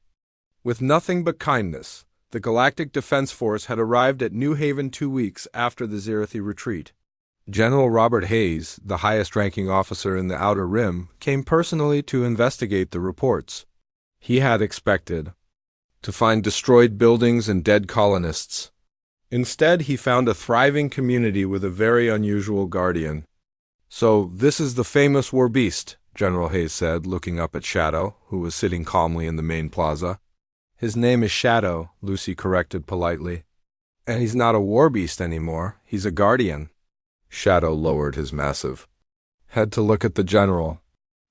With nothing but kindness, the Galactic Defense Force had arrived at New Haven 2 weeks after the Zirathi retreat. General Robert Hayes, the highest-ranking officer in the Outer Rim, came personally to investigate the reports. He had expected to find destroyed buildings and dead colonists. Instead, he found a thriving community with a very unusual guardian. "So, this is the famous Warbeast," General Hayes said, looking up at Shadow, who was sitting calmly in the main plaza. "His name is Shadow," Lucy corrected politely. "And he's not a Warbeast anymore. He's a guardian." Shadow lowered his massive head to look at the general.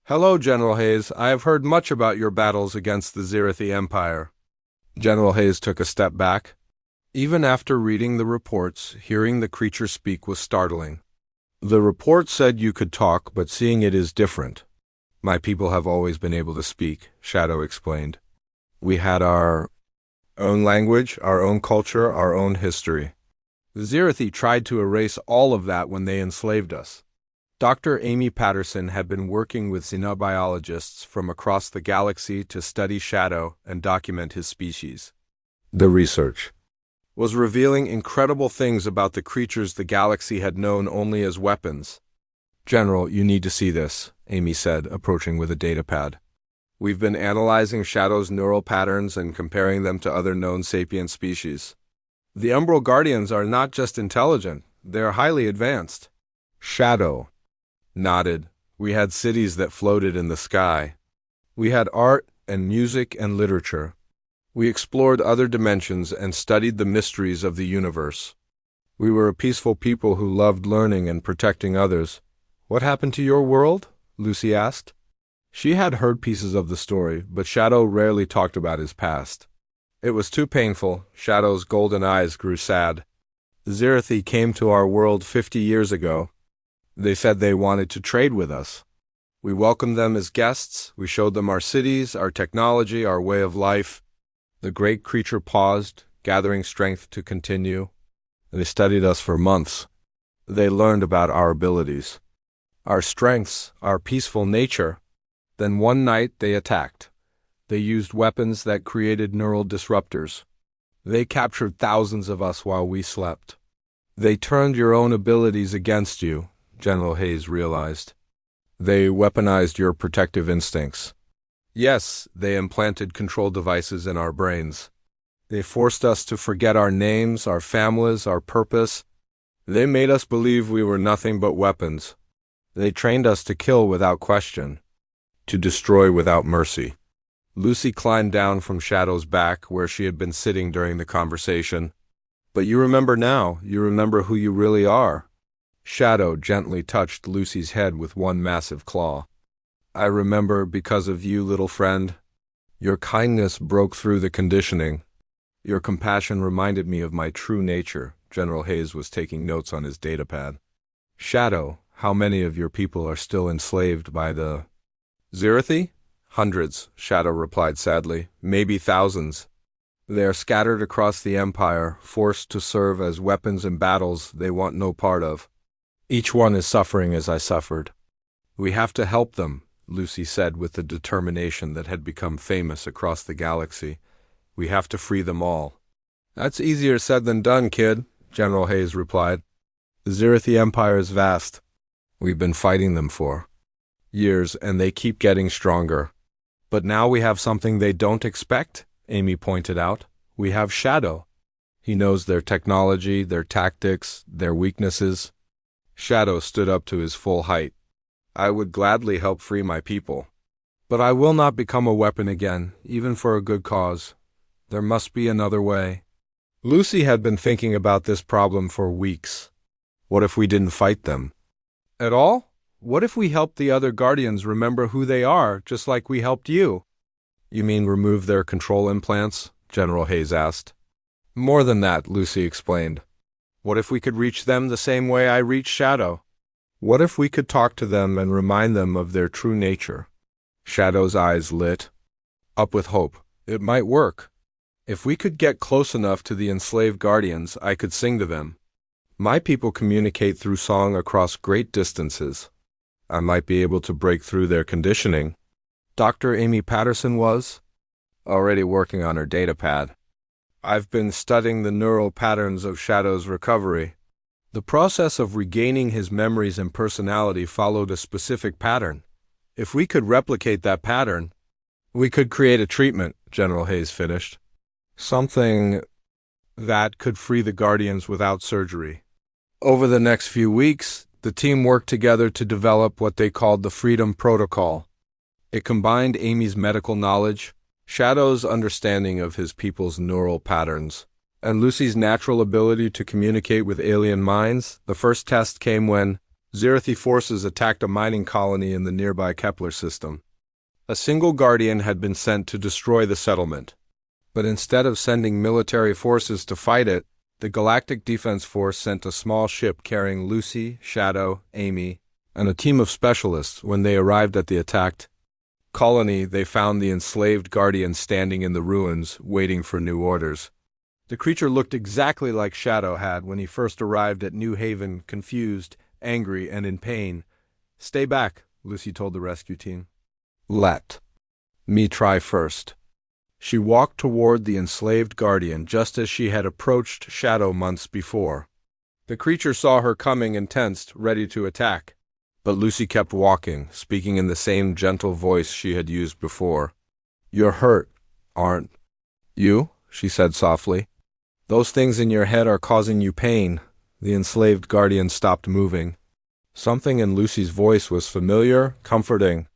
"Hello, General Hayes. I have heard much about your battles against the Zirathi Empire." General Hayes took a step back. Even after reading the reports, hearing the creature speak was startling. "The report said you could talk, but seeing it is different." "My people have always been able to speak," Shadow explained. "We had our own language, our own culture, our own history. The Zirathi tried to erase all of that when they enslaved us." Dr. Amy Patterson had been working with xenobiologists from across the galaxy to study Shadow and document his species. The research was revealing incredible things about the creatures the galaxy had known only as weapons. "General, you need to see this," Amy said, approaching with a datapad. "We've been analyzing Shadow's neural patterns and comparing them to other known sapient species. The Umbral Guardians are not just intelligent, they are highly advanced." Shadow nodded. "We had cities that floated in the sky. We had art and music and literature. We explored other dimensions and studied the mysteries of the universe. We were a peaceful people who loved learning and protecting others." "What happened to your world?" Lucy asked. She had heard pieces of the story, but Shadow rarely talked about his past. "It was too painful." Shadow's golden eyes grew sad. "The Zirathi came to our world 50 years ago. They said they wanted to trade with us. We welcomed them as guests. We showed them our cities, our technology, our way of life." The great creature paused, gathering strength to continue. They studied us for months. They learned about our abilities, our strengths, our peaceful nature. Then one night they attacked. They used weapons that created neural disruptors. They captured thousands of us while we slept. They turned your own abilities against you, General Hayes realized. They weaponized your protective instincts. Yes, they implanted control devices in our brains. They forced us to forget our names, our families, our purpose. They made us believe we were nothing but weapons. They trained us to kill without question, to destroy without mercy. Lucy climbed down from Shadow's back where she had been sitting during the conversation. But you remember now, you remember who you really are. Shadow gently touched Lucy's head with one massive claw. I remember because of you, little friend. Your kindness broke through the conditioning. Your compassion reminded me of my true nature. General Hayes was taking notes on his datapad. Shadow, how many of your people are still enslaved by the Zirathi? Hundreds, Shadow replied sadly. Maybe thousands. They are scattered across the Empire, forced to serve as weapons in battles they want no part of. Each one is suffering as I suffered. We have to help them, Lucy said with the determination that had become famous across the galaxy. We have to free them all. That's easier said than done, kid, General Hayes replied. The Zirathi Empire is vast. We've been fighting them for years, and they keep getting stronger. But now we have something they don't expect, Amy pointed out. We have Shadow. He knows their technology, their tactics, their weaknesses. Shadow stood up to his full height. I would gladly help free my people. But I will not become a weapon again, even for a good cause. There must be another way. Lucy had been thinking about this problem for weeks. What if we didn't fight them at all? What if we helped the other Guardians remember who they are, just like we helped you? You mean remove their control implants? General Hayes asked. More than that, Lucy explained. What if we could reach them the same way I reached Shadow? What if we could talk to them and remind them of their true nature? Shadow's eyes lit up with hope. It might work. If we could get close enough to the enslaved Guardians, I could sing to them. My people communicate through song across great distances. I might be able to break through their conditioning. Dr. Amy Patterson was already working on her datapad. I've been studying the neural patterns of Shadow's recovery. The process of regaining his memories and personality followed a specific pattern. If we could replicate that pattern, we could create a treatment, General Hayes finished. Something that could free the Guardians without surgery. Over the next few weeks, the team worked together to develop what they called the Freedom Protocol. It combined Amy's medical knowledge, Shadow's understanding of his people's neural patterns, and Lucy's natural ability to communicate with alien minds. The first test came when Zirathi forces attacked a mining colony in the nearby Kepler system. A single Guardian had been sent to destroy the settlement. But instead of sending military forces to fight it, the Galactic Defense Force sent a small ship carrying Lucy, Shadow, Amy, and a team of specialists. When they arrived at the attacked colony, they found the enslaved Guardian standing in the ruins, waiting for new orders. The creature looked exactly like Shadow had when he first arrived at New Haven, confused, angry, and in pain. Stay back, Lucy told the rescue team. Let me try first. She walked toward the enslaved Guardian just as she had approached Shadow months before. The creature saw her coming and tensed, ready to attack. But Lucy kept walking, speaking in the same gentle voice she had used before. You're hurt, aren't you? She said softly. Those things in your head are causing you pain. The enslaved Guardian stopped moving. Something in Lucy's voice was familiar, comforting.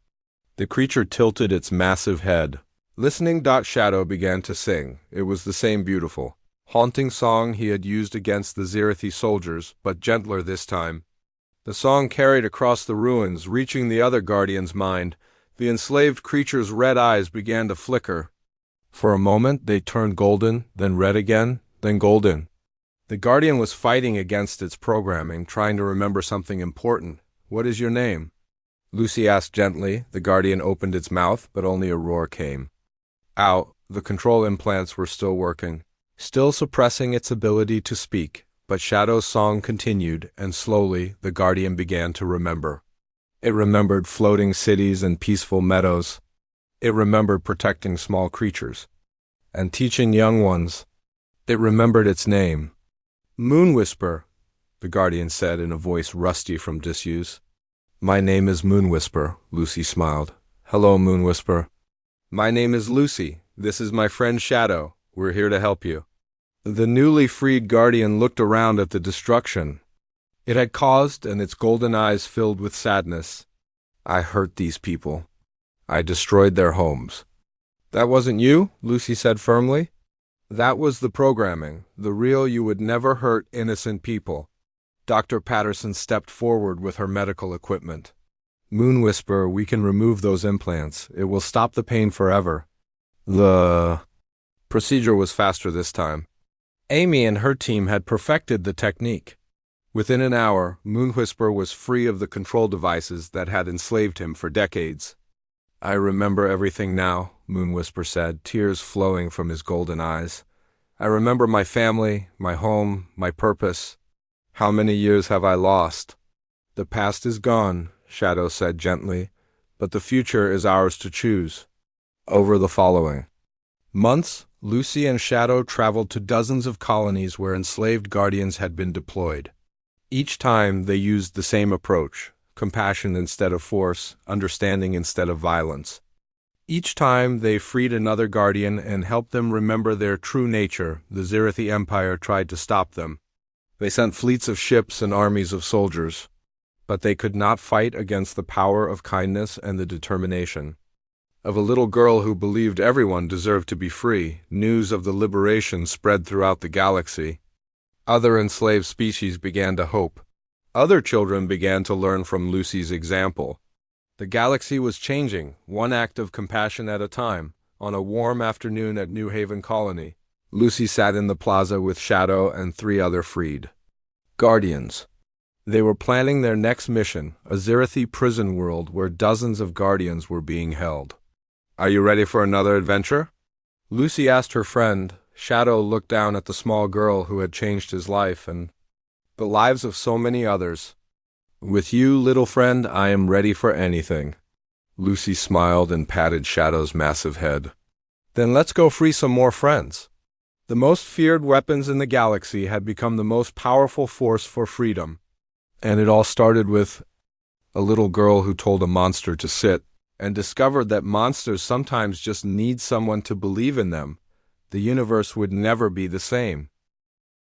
The creature tilted its massive head. Listening, Shadow began to sing. It was the same beautiful, haunting song he had used against the Zirathi soldiers, but gentler this time. The song carried across the ruins, reaching the other Guardian's mind. The enslaved creature's red eyes began to flicker. For a moment, they turned golden, then red again, then golden. The Guardian was fighting against its programming, trying to remember something important. What is your name? Lucy asked gently. The Guardian opened its mouth, but only a roar came. Out. The control implants were still working. still suppressing its ability to speak, but Shadow's song continued, and slowly the Guardian began to remember. It remembered floating cities and peaceful meadows. It remembered protecting small creatures and teaching young ones. It remembered its name. Moon Whisper, the Guardian said in a voice rusty from disuse. My name is Moon Whisper, Lucy smiled. Hello, Moon Whisper. My name is Lucy. This is my friend Shadow. We're here to help you. The newly freed Guardian looked around at the destruction it had caused, and its golden eyes filled with sadness. I hurt these people. I destroyed their homes. That wasn't you, Lucy said firmly. That was the programming, the real you would never hurt innocent people. Dr. Patterson stepped forward with her medical equipment. Moon Whisper, we can remove those implants. It will stop the pain forever. The procedure was faster this time. Amy and her team had perfected the technique. Within an hour, Moon Whisper was free of the control devices that had enslaved him for decades. I remember everything now, Moon Whisper said, tears flowing from his golden eyes. I remember my family, my home, my purpose. How many years have I lost? The past is gone, Shadow said gently, but the future is ours to choose. Over the following months, Lucy and Shadow traveled to dozens of colonies where enslaved guardians had been deployed. Each time they used the same approach, compassion instead of force, understanding instead of violence. Each time they freed another guardian and helped them remember their true nature, the Zirathi Empire tried to stop them. They sent fleets of ships and armies of soldiers, but they could not fight against the power of kindness and the determination of a little girl who believed everyone deserved to be free. News of the liberation spread throughout the galaxy. Other enslaved species began to hope. Other children began to learn from Lucy's example. The galaxy was changing, one act of compassion at a time. On a warm afternoon at New Haven Colony, Lucy sat in the plaza with Shadow and 3 other freed guardians. They were planning their next mission, a Zirathi prison world where dozens of guardians were being held. Are you ready for another adventure? Lucy asked her friend. Shadow looked down at the small girl who had changed his life and the lives of so many others. With you, little friend, I am ready for anything. Lucy smiled and patted Shadow's massive head. Then let's go free some more friends. The most feared weapons in the galaxy had become the most powerful force for freedom. And it all started with a little girl who told a monster to sit, and discovered that monsters sometimes just need someone to believe in them. The universe would never be the same.